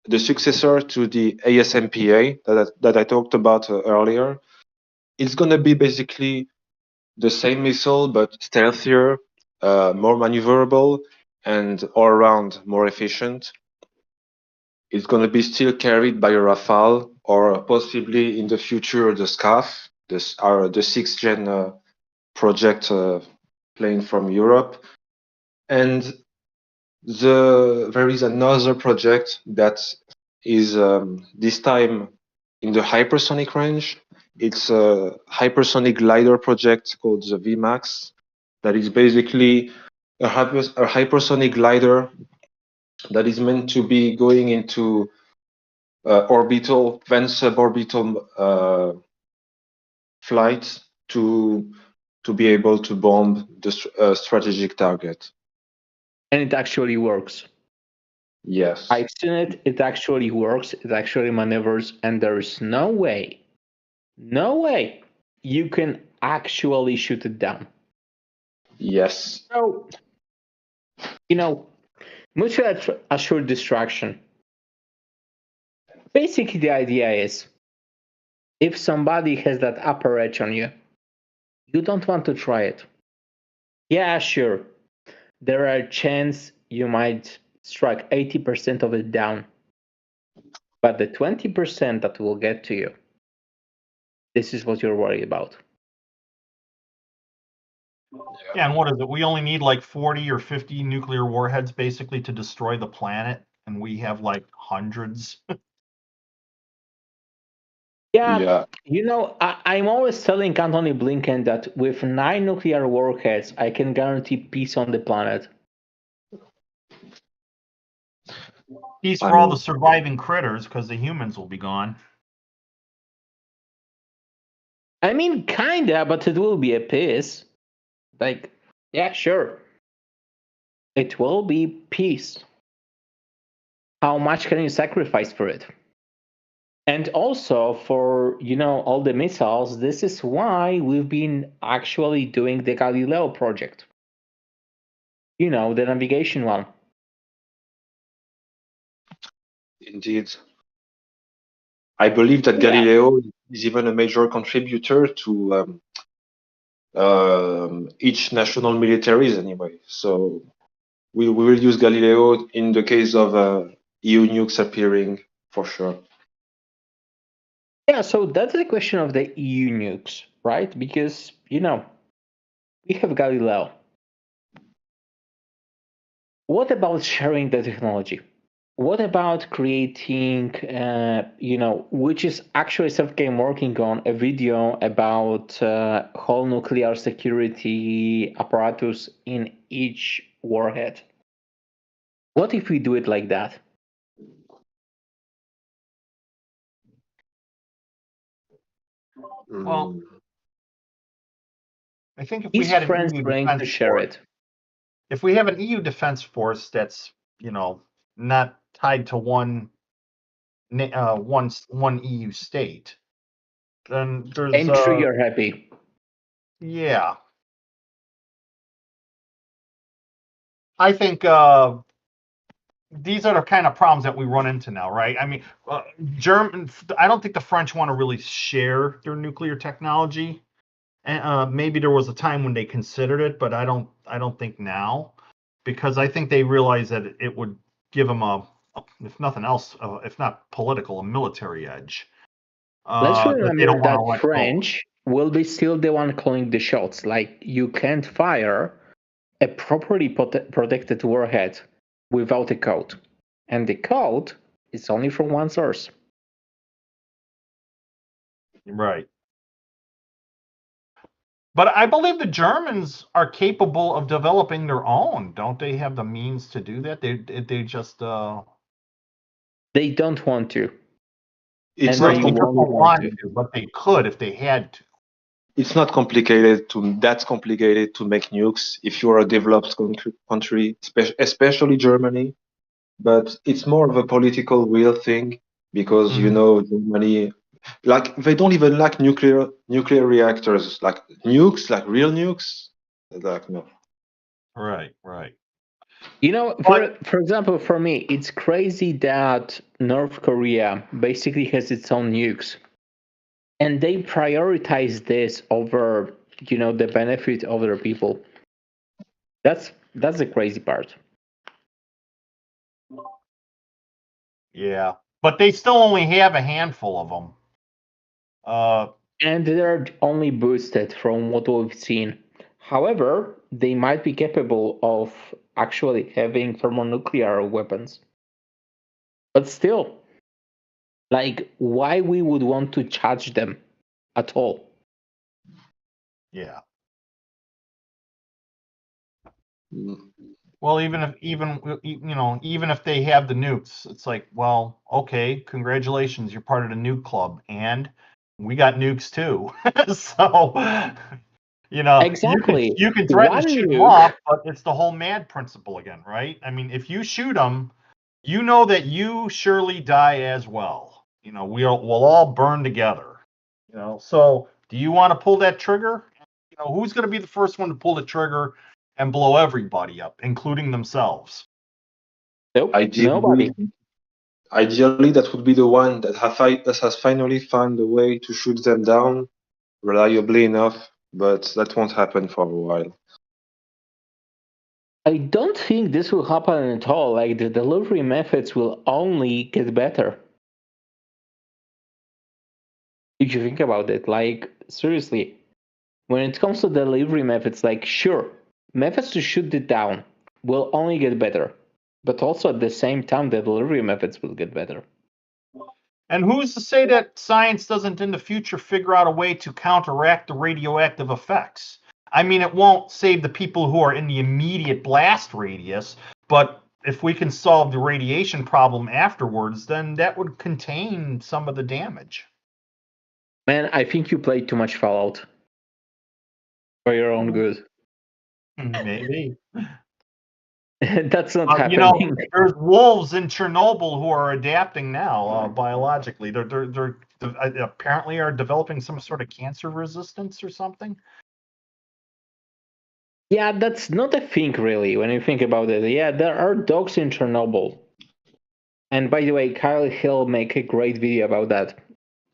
S4: the successor to the ASMPA that I talked about earlier. It's going to be basically the same missile, but stealthier, more maneuverable, and all around more efficient. it's going to be still carried by a Rafale or possibly in the future the SCAF, the sixth gen project plane from Europe. And there is another project that is this time in the hypersonic range. It's a hypersonic glider project called the VMAX that is basically a hypersonic glider that is meant to be going into orbital, then suborbital flights to be able to bomb the strategic target.
S1: And it actually works.
S4: Yes.
S1: I've seen it. It actually works. It actually maneuvers, and there's no way you can actually shoot it down.
S4: Yes.
S1: So, mutually assured destruction. Basically, the idea is if somebody has that upper edge on you, you don't want to try it. Yeah, sure. There are chances you might strike 80% of it down. But the 20% that will get to you, this is what you're worried about.
S2: Yeah, and what is it? We only need like 40 or 50 nuclear warheads basically to destroy the planet, and we have like hundreds.
S1: Yeah. I'm always telling Anthony Blinken that with 9 nuclear warheads, I can guarantee peace on the planet.
S2: Peace for all the surviving critters, because the humans will be gone.
S1: I mean, kinda, but it will be a peace. Like, yeah, sure. It will be peace. How much can you sacrifice for it? And also for, all the missiles, this is why we've been actually doing the Galileo project. The navigation one.
S4: Indeed. I believe that Galileo is even a major contributor to each national militaries anyway. So we will use Galileo in the case of EU nukes appearing for sure.
S1: Yeah, so that's the question of the EU nukes, right? Because, we have Galileo. What about sharing the technology? What about creating, which is actually something I'm working on, a video about whole nuclear security apparatus in each warhead? What if we do it like that?
S2: Well, I think if
S1: His
S2: we had
S1: friends
S2: an EU
S1: trying
S2: defense
S1: to share
S2: force,
S1: it.
S2: if we have an EU defense force that's not tied to one EU state, then there's
S1: And trigger happy.
S2: Yeah, I think these are the kind of problems that we run into now, right? I mean, I don't think the French want to really share their nuclear technology. And maybe there was a time when they considered it, but I don't think now, because I think they realize that it would give them if nothing else, if not political, a military edge.
S1: Let's remember that
S2: French
S1: French will be still the one calling the shots. Like, you can't fire a properly protected warhead without a code. And the code is only from one source.
S2: Right. But I believe the Germans are capable of developing their own. Don't they have the means to do that? They just
S1: They don't want to.
S4: It's
S1: And
S4: not
S1: they won't want to.
S2: but they could if they had to.
S4: It's not complicated that's complicated to make nukes if you're a developed country, especially Germany. But it's more of a political will thing because Germany, like, they don't even like nuclear reactors, like nukes, like real nukes. Like, no.
S2: Right.
S1: For example, for me, it's crazy that North Korea basically has its own nukes. And they prioritize this over, the benefit of their people. That's the crazy part.
S2: Yeah, but they still only have a handful of them.
S1: And they're only boosted from what we've seen. However, they might be capable of actually having thermonuclear weapons. But still, like, why we would want to charge them at all?
S2: Yeah.
S4: Mm.
S2: Well, even if they have the nukes, it's like, well, okay, congratulations, you're part of the nuke club, and we got nukes too. So,
S1: Exactly.
S2: you can threaten
S1: One
S2: to shoot them
S1: nuke.
S2: off, but it's the whole MAD principle again, right? I mean, if you shoot them, you know that you surely die as well. We'll all burn together. So do you want to pull that trigger? Who's going to be the first one to pull the trigger and blow everybody up, including themselves?
S1: Nope, nobody.
S4: Ideally, that would be the one that has finally found a way to shoot them down reliably enough, but that won't happen for a while.
S1: I don't think this will happen at all. Like, the delivery methods will only get better. If you think about it, like, seriously, when it comes to delivery methods, like, sure, methods to shoot it down will only get better, but also at the same time, the delivery methods will get better.
S2: And who's to say that science doesn't in the future figure out a way to counteract the radioactive effects? I mean, it won't save the people who are in the immediate blast radius, but if we can solve the radiation problem afterwards, then that would contain some of the damage.
S1: Man, I think you played too much Fallout for your own good.
S2: Maybe.
S1: That's not happening.
S2: There's wolves in Chernobyl who are adapting now biologically. They're apparently are developing some sort of cancer resistance or something.
S1: Yeah, that's not a thing really when you think about it. Yeah, there are dogs in Chernobyl. And by the way, Kyle Hill make a great video about that.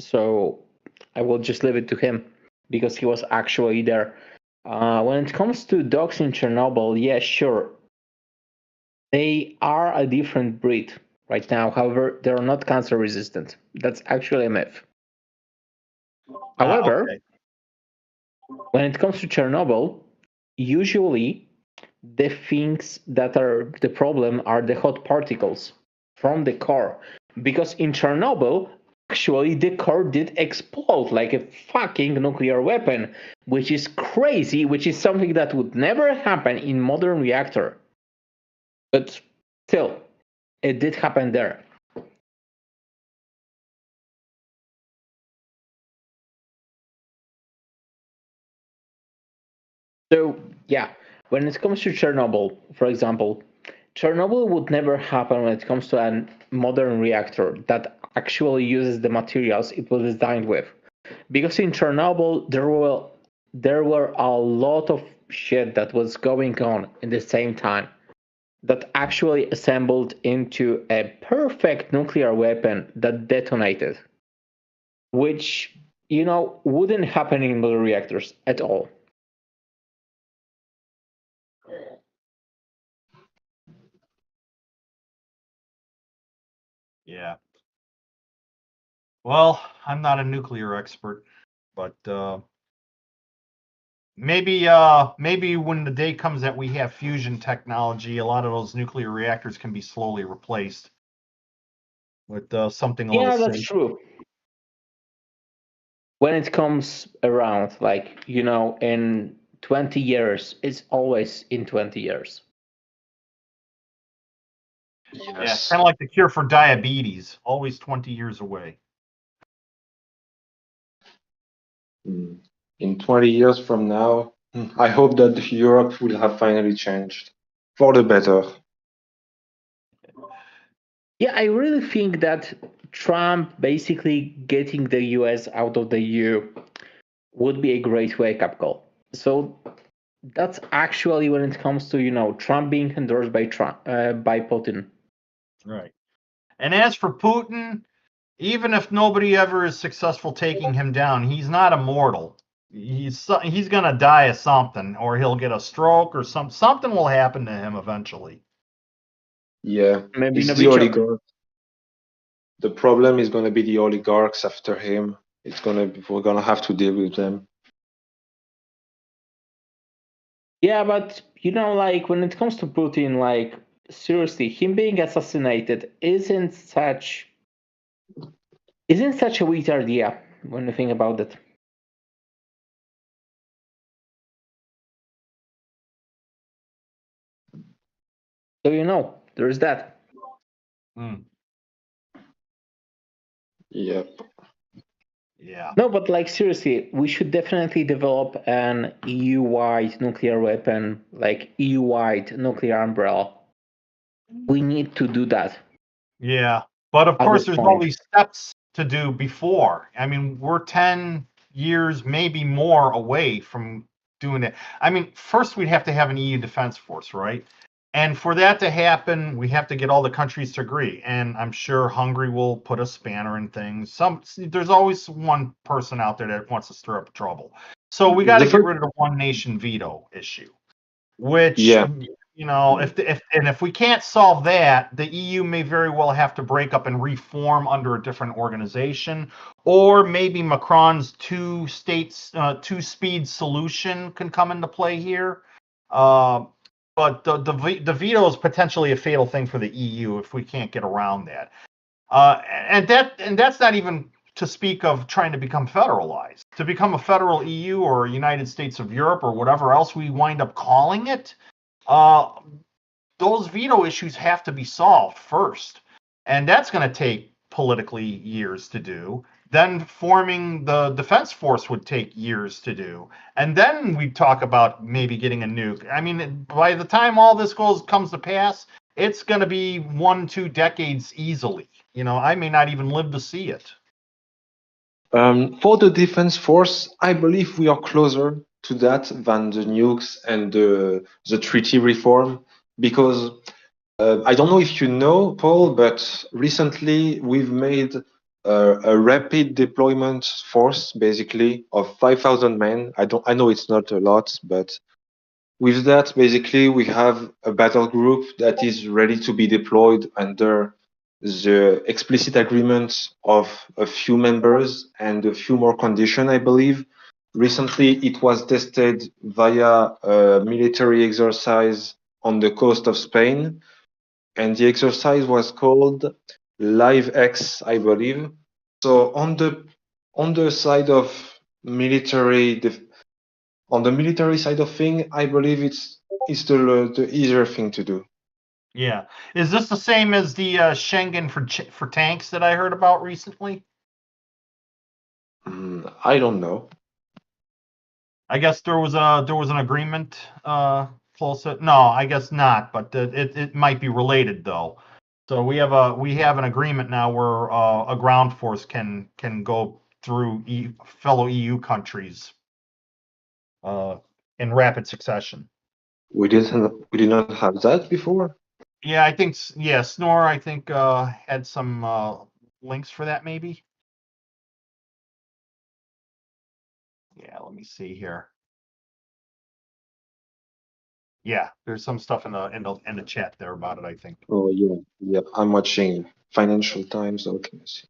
S1: So I will just leave it to him because he was actually there. When it comes to dogs in Chernobyl, yeah, sure. They are a different breed right now. However, they're not cancer resistant. That's actually a myth. However,
S2: Okay.
S1: when it comes to Chernobyl, usually the things that are the problem are the hot particles from the core. Because in Chernobyl, actually the core did explode like a fucking nuclear weapon, which is crazy, which is something that would never happen in modern reactor. But still, it did happen there. So, yeah, when it comes to Chernobyl, for example, Chernobyl would never happen when it comes to a modern reactor that actually uses the materials it was designed with. Because in Chernobyl, there were a lot of shit that was going on in the same time that actually assembled into a perfect nuclear weapon that detonated, which, wouldn't happen in modern reactors at all.
S2: Yeah. Well, I'm not a nuclear expert, but maybe when the day comes that we have fusion technology, a lot of those nuclear reactors can be slowly replaced with something a little
S1: Yeah, that's
S2: safe.
S1: true. When it comes around, like, in 20 years, it's always in 20 years.
S2: Yeah, kind of like the cure for diabetes, always 20 years away.
S4: In 20 years from now, I hope that Europe will have finally changed for the better.
S1: Yeah, I really think that Trump basically getting the US out of the EU would be a great wake-up call. So that's actually when it comes to, Trump being endorsed by Putin.
S2: Right. And as for Putin, even if nobody ever is successful taking him down, he's not immortal. He's gonna die of something, or he'll get a stroke, or something will happen to him eventually.
S4: Yeah,
S1: Maybe
S4: he's the oligarch. the problem is going to be the oligarchs after him. We're going to have to deal with them.
S1: Yeah, but like when it comes to Putin, like seriously, him being assassinated isn't such a weak idea when you think about it. So there's that.
S4: Yep.
S2: Yeah.
S1: No, but like seriously, we should definitely develop an EU-wide nuclear weapon, like EU-wide nuclear umbrella. We need to do that.
S2: Yeah. But of
S1: At
S2: course,
S1: this
S2: there's all
S1: point.
S2: these steps to do before. I mean, we're 10 years, maybe more away from doing it. I mean, first we'd have to have an EU defense force, right? And for that to happen, we have to get all the countries to agree. And I'm sure Hungary will put a spanner in things. There's always one person out there that wants to stir up trouble. So we got to get rid of the one nation veto issue, which,
S4: Yeah.
S2: if we can't solve that, the EU may very well have to break up and reform under a different organization, or maybe Macron's two-speed solution can come into play here. But the veto is potentially a fatal thing for the EU if we can't get around that. And that's not even to speak of trying to become federalized. To become a federal EU or United States of Europe or whatever else we wind up calling it, those veto issues have to be solved first. And that's going to take politically years to do. Then forming the defense force would take years to do. And then we'd talk about maybe getting a nuke. I mean, by the time all this comes to pass, it's going to be 1-2 decades easily. I may not even live to see it.
S4: For the defense force, I believe we are closer to that than the nukes and the treaty reform, because I don't know if you know, Paul, but recently we've made a rapid deployment force, basically, of 5,000 men. I know it's not a lot, but with that, basically, we have a battle group that is ready to be deployed under the explicit agreement of a few members and a few more conditions, I believe. Recently, it was tested via a military exercise on the coast of Spain, and the exercise was called Live X, I believe. So on the side of military, on the military side of thing, I believe it's the easier thing to do.
S2: Yeah. Is this the same as the Schengen for tanks that I heard about recently?
S4: I don't know.
S2: I guess there was an agreement close. No, I guess not. But it might be related though. So we have an agreement now where a ground force can go through fellow EU countries in rapid succession.
S4: We did not have that before.
S2: Yeah, I think Snore I think had some links for that maybe. Yeah, let me see here. Yeah, there's some stuff in the chat there about it, I think.
S4: Oh yeah, yep. I'm watching Financial Times. Okay, I see.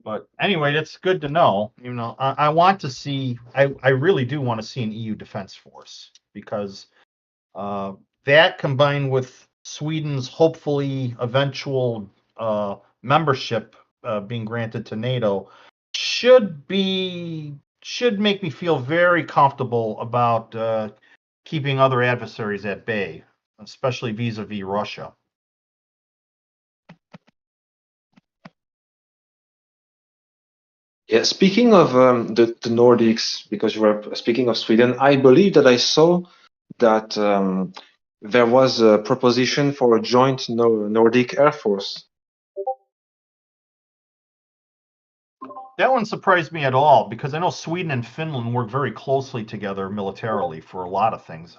S2: But anyway, that's good to know. I want to see. I really do want to see an EU defense force because that combined with Sweden's hopefully eventual membership being granted to NATO should make me feel very comfortable about keeping other adversaries at bay, especially vis-a-vis Russia.
S4: Yeah, speaking of the Nordics, because you were speaking of Sweden, I believe that I saw that there was a proposition for a joint Nordic Air Force.
S2: That one surprised me at all because I know Sweden and Finland work very closely together militarily for a lot of things,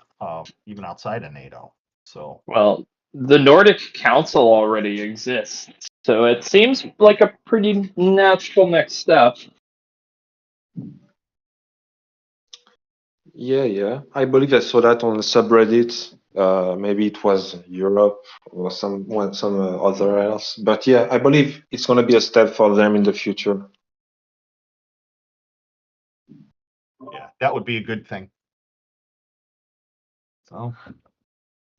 S2: even outside of NATO. So,
S3: well, the Nordic Council already exists, so it seems like a pretty natural next step.
S4: Yeah. I believe I saw that on the subreddit. Maybe it was Europe or some other else. But yeah, I believe it's going to be a step for them in the future.
S2: Yeah, that would be a good thing. So,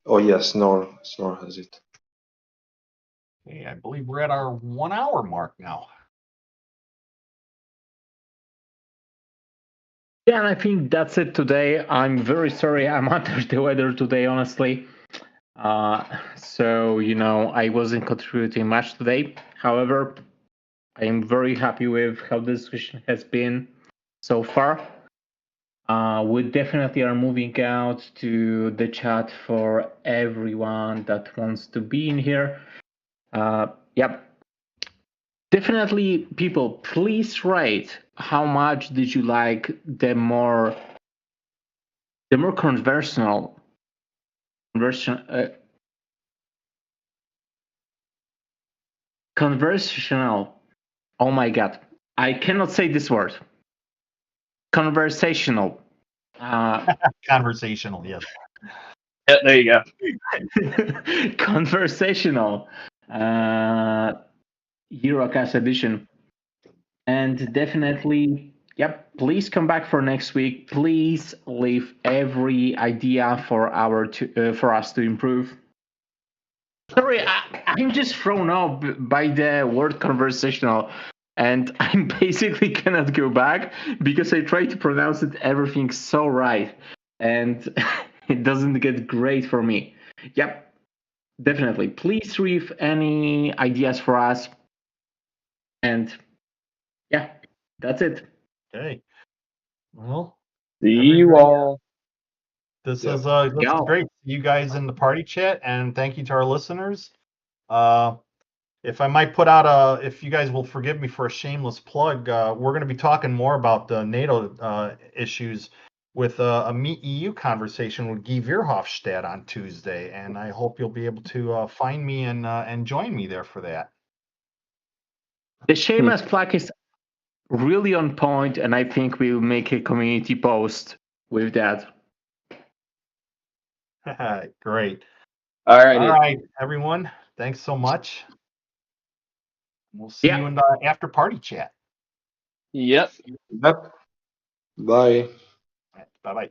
S4: Oh yes, Snore has it.
S2: okay, I believe we're at our 1 hour mark now.
S1: Yeah, and I think that's it today. I'm very sorry I'm under the weather today, honestly. So, I wasn't contributing much today. However, I am very happy with how the discussion has been so far. We definitely are moving out to the chat for everyone that wants to be in here. Yep. Definitely, people, please rate how much did you like the more conversational conversational. Oh my god, I cannot say this word. Conversational.
S2: Conversational, yes.
S3: Yeah, there you go.
S1: Conversational. Eurocast edition. And definitely, yep, please come back for next week. Please leave every idea for us to improve. Sorry, I'm just thrown off by the word conversational, and I basically cannot go back because I try to pronounce everything so right, and it doesn't get great for me. Yep, definitely. Please leave any ideas for us, and yeah, that's it.
S2: Okay. Well,
S3: See you all.
S2: this
S4: Yeah.
S2: is
S1: Yeah.
S2: great. See you guys in the party chat, and thank you to our listeners. If I might put out if you guys will forgive me for a shameless plug, we're going to be talking more about the NATO issues with a Meet EU conversation with Guy Verhofstadt on Tuesday, and I hope you'll be able to find me and join me there for that.
S1: The shameless plug is really on point, and I think we'll make a community post with that.
S2: Great.
S3: All
S2: All
S3: right.
S2: right, everyone. Thanks so much. We'll see you in the after party chat.
S3: Yep.
S4: Yep. Bye.
S2: Bye bye.